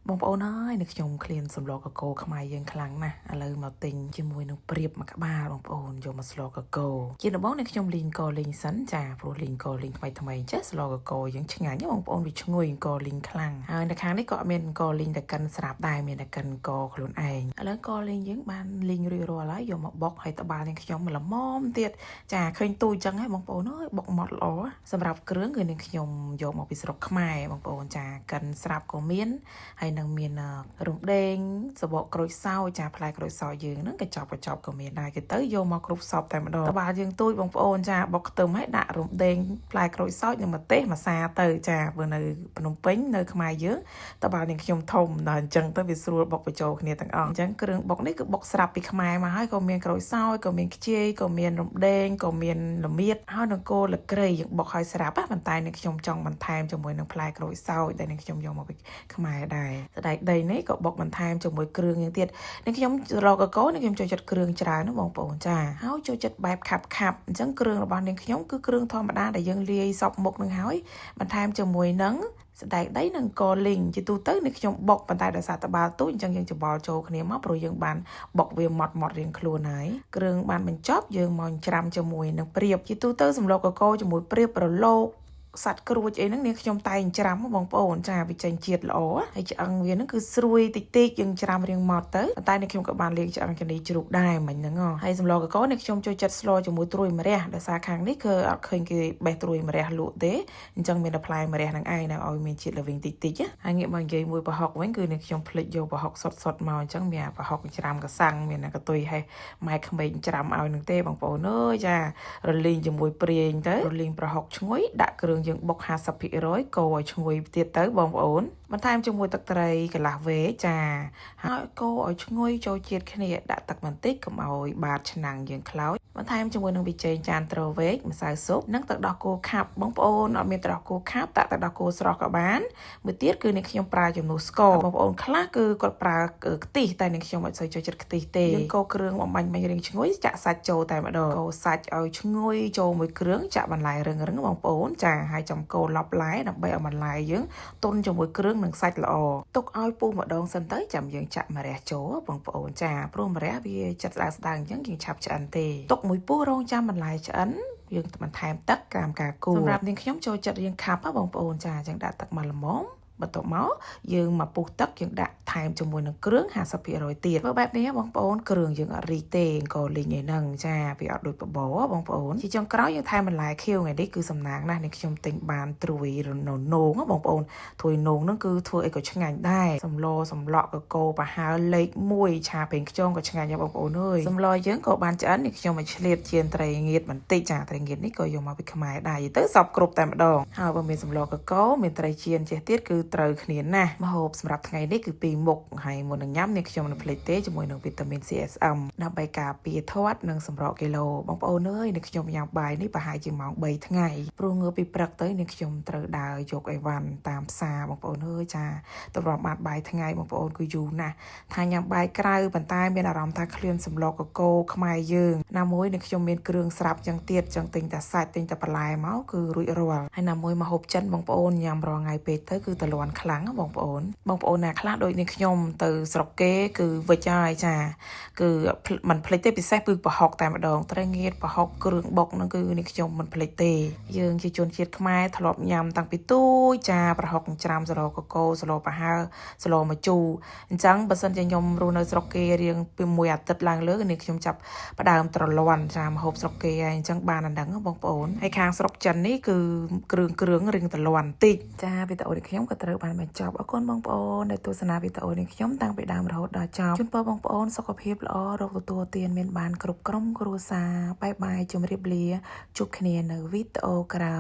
បងប្អូនហើយនៅខ្ញុំឃ្លានសម្លកកូរខ្មែរយើងខ្លាំងណាស់ឥឡូវមកទិញជាមួយនឹងព្រាបមួយក្បាលបងប្អូនយកមកស្លកកូរជាដំបូងនេះខ្ញុំលីងកលីងសិនចាព្រោះលីងកលីងថ្មីចេះស្លកកូរយើងឆ្ងាញ់បងប្អូនវាឈ្ងុយកលីងខ្លាំងហើយនៅខាងនេះក៏មានកលីងតែកិនស្រាប់ដែរមានតែកិនកខ្លួនឯងឥឡូវកលីងយើងបានលីងរួចរាល់ហើយយកមកបុកហើយត្បាល់នឹងខ្ញុំល្មមទៀតចាឃើញទូចចឹងហើយបងប្អូនអើយបុកម៉ត់ល្អសម្រាប់គ្រឿងគឺនឹងខ្ញុំយកមកពីស្រុកខ្មែរបងប្អូនចាកិនស្រាប់ក៏មានហើយនឹងមានរំដេងសបកក្រូចសើចចាផ្លែក្រូចសើចយើងហ្នឹងកញ្ចប់ក៏មានដែរគេទៅយកមកគ្រប់សពតែម្ដងត្បាល់យើងទូចបងប្អូនចាបុកខ្ទឹមឲ្យដាក់រំដេងផ្លែក្រូចសើចនិងម្ទេសម្សាទៅចាបើនៅភ្នំពេញនៅខ្មែរយើងត្បាល់នាងខ្ញុំធំដល់អញ្ចឹងទៅវាស្រួលបុកបញ្ចូលគ្នាទាំងអស់អញ្ចឹងគ្រឿងបុកនេះគឺបុកស្រាប់ពីខ្មែរមកហើយក៏មានក្រូចសើចក៏មានខ្ជាយក៏មានរំដេងក៏មានល្មៀតហើយនឹងគោលក្រៃយើងបុកឲ្យស្រាប់ប៉ុន្តែនាងខ្ញុំចង់បន្ថែមជាមួយនឹងផ្លែក្រូចសើចដែលនាងខ្ញុំយកមកពីខ្មែរដែរស្ដែកដីនេះក៏បុកបន្ថែមជាមួយគ្រឿងយ៉ាងទៀតនាងខ្ញុំរកកកនាងខ្ញុំចូលចិត្តគ្រឿងច្រើនណាបងប្អូនចាហើយចូលចិត្តបែបខាប់អញ្ចឹងគ្រឿងរបស់នាងខ្ញុំគឺគ្រឿងធម្មតាដែលយើងលាយសពមុខនឹងហើយបន្ថែមជាមួយនឹងស្ដែកដីនិងកលីងជាទូទៅនេះខ្ញុំបុកប៉ុន្តែដោយសារតបាល់ទូចអញ្ចឹងយើងច្បល់ចូលគ្នាមកព្រោះយើងបានបុកវាម៉ត់រៀងខ្លួនហើយគ្រឿងបានបញ្ចប់យើងមកច្រាំជាមួយនឹងព្រាបជាទូទៅសម្លកកជាមួយព្រាបប្រឡូកសាច់ក្រួចអីហ្នឹងនាងខ្ញុំតែងច្រាំបងប្អូនចាវាចេញជាតិល្អហើយឆ្អឹងវាហ្នឹងគឺស្រួយតិចយើងច្រាំរៀងម៉ត់ទៅតែនាងខ្ញុំក៏បានលាងឆ្អឹងចានីជ្រូកដែរមិញហ្នឹងហើយសម្លកកនាងខ្ញុំចូលចិត្តស្លជាមួយត្រួយម្រះដោយសារខាងនេះគឺអត់ឃើញគេបេះត្រួយម្រះលក់ទេអញ្ចឹងមានតែផ្លែម្រះហ្នឹងឯងឲ្យមានជាតិល្វីងតិចហើយងាកមកនិយាយមួយប្រហុកវិញគឺនាងខ្ញុំភ្លេចយកប្រហុកសុតមកអញ្ចឹងមានប្រហុកច្រាំកសាំងមានកតុយហេះម៉ែក្មេងច្រាំឲ្យនឹងទេបងប្អូនអើយចារលីងជាមួយព្រាងទៅរលីងប្រហុកឈ្ងុយដាក់គ្រឿងយើងបុក 50% កូរឲ្យឈ្ងុយទៀតទៅបងប្អូនបន្ថែមជាមួយទឹកត្រីកន្លះវែចាហើយកូរឲ្យឈ្ងុយចូលជាតិគ្នាដាក់ទឹកបន្តិចកុំឲ្យបាតឆ្នាំងយើងខ្លោចបន្ថែមជាមួយនឹងប៊ីចេងចានត្រវែកម្សៅស៊ុបនិងទឹកដោះគោខាប់បងប្អូនអត់មានទឹកដោះគោខាប់ដាក់ទឹកដោះគោស្រស់ក៏បានមួយទៀតគឺនេះខ្ញុំប្រើជំនួសស្ករបងប្អូនខ្លះគឺគាត់ប្រើខ្ទិះតែនេះខ្ញុំអត់សូវចូលចិត្តខ្ទិះទេយើងកូរគ្រឿងបំបាញ់រៀងឈ្ងុយចាក់សាច់ចូលតែម្ដងកូរសាច់ឲ្យឈ្ងុយចូលមួយគ្រឿងចាក់បន្លែរឹងបងប្អូនចាហើយចំកូរឡប់ឡែដើម្បីឲ្យបន្លែយើងទន់ជាមួយគ្រឿងនិងសាច់ល្អទុកឲ្យពុះម្ដងសិនទៅចាំយើងចាក់ម្រះចូលបងប្អូនចាព្រោះម្រះវាចិត្តស្ដើងអញ្ចឹងយើងឆាប់ឆ្អិនទេទុកមួយពុះរងចាំបន្លែឆ្អិនយើងបន្ថែមទឹកក្រាមការគូសម្រាប់នាងខ្ញុំចូលចិត្តរៀងខាប់បងប្អូនចាអញ្ចឹងដាក់ទឹកមកល្មមបន្ទាប់មកយើងមកពុះទឹកយើងដាក់ថែមជាមួយនឹងគ្រឿង 50% ទៀតធ្វើបែបនេះបងប្អូនគ្រឿងយើងអត់រីកទេអង្គលីងឯហ្នឹងចាវាអត់ដូចបបរបងប្អូនជាចុងក្រោយយើងថែមបន្លែខៀវថ្ងៃនេះគឺសំណាងណាស់នេះខ្ញុំទិញបានត្រួយនងបងប្អូនត្រួយនងហ្នឹងគឺធ្វើអីក៏ឆ្ងាញ់ដែរសម្លកកកប្រហើលេខ1ឆាពេញខ្យងក៏ឆ្ងាញ់ដែរបងប្អូនអើយសម្លយើងក៏បានឆ្អិននេះខ្ញុំឲ្យឆ្លៀតជាត្រីងៀតបន្តិចចាត្រីងៀតនេះក៏យកមកពីខ្មែរដែរទៅសពគ្រប់តែម្ដងហើយបើមានសម្លកកមានត្រីចៀនចេះទៀតគឺត្រូវគ្នាណាស់ម្ហូបសម្រាប់ថ្ងៃនេះគឺ2មុខហើយមុននឹងញ៉ាំនេះខ្ញុំនឹងភ្លេចទេជាមួយនឹងវីតាមីន CSM ដើម្បីការពារធាត់និងសម្រកគីឡូបងប្អូនអើយនេះខ្ញុំញ៉ាំបាយនេះប្រហែលជាម៉ោង3ថ្ងៃព្រោះងើបពីព្រឹកទៅនេះខ្ញុំត្រូវដើរយកអីវ៉ាន់តាមផ្សារបងប្អូនអើយចាទម្រាំបានបាយថ្ងៃបងប្អូនគឺយូរណាស់ថាញ៉ាំបាយក្រៅប៉ុន្តែមានអារម្មណ៍ថាឃ្លានសម្លកកខ្មែរយើងណាមួយនេះខ្ញុំមានគ្រឿងស្រាប់ចឹងទៀតចឹងទិញតែសាច់ទិញតែបន្លែមកគឺរួចរាល់ហើយណាមួយម្ហូបចិនបងប្អូនញ៉ាំរាល់ថ្ងៃពេកទៅគឺតលន់ខ្លាំងបងប្អូនណាខ្លះដូចនេះខ្ញុំទៅស្រុកគេគឺវិចហើយចាគឺមិនភ្លេចទេពិសេសគឺប្រហុកតែម្ដងត្រីងៀតប្រហុកគ្រឿងបុកហ្នឹងគឺនេះខ្ញុំមិនភ្លេចទេយើងជាជនជាតិខ្មែរធ្លាប់ញ៉ាំតាំងពីទូចចាប្រហុកច្រាំស្លកកស្លប្រហើស្លម្ជូរអញ្ចឹងបើសិនជាខ្ញុំរស់នៅស្រុកគេរៀងពីមួយអាទិត្យឡើងលើនេះខ្ញុំចាប់ផ្ដើមត្រលន់ចាម្ហូបស្រុកគេហើយអញ្ចឹងបានអាហ្នឹងបងប្អូនហើយខាងស្រុកចិននេះគឺគ្រឿងរៀងត្រលន់តិចចាវីដេអូនេះខ្ញុំក៏ត្រូវបានបញ្ចប់អរគុណបងប្អូនដែលទស្សនាវីដេអូនេះខ្ញុំតាំងពីដើមរហូតដល់ចប់ជូនពរបងប្អូនសុខភាពល្អរកទទួលទានមានបានគ្រប់ក្រុមគ្រួសារបាយបាយជម្រាបលាជួបគ្នានៅវីដេអូក្រោយ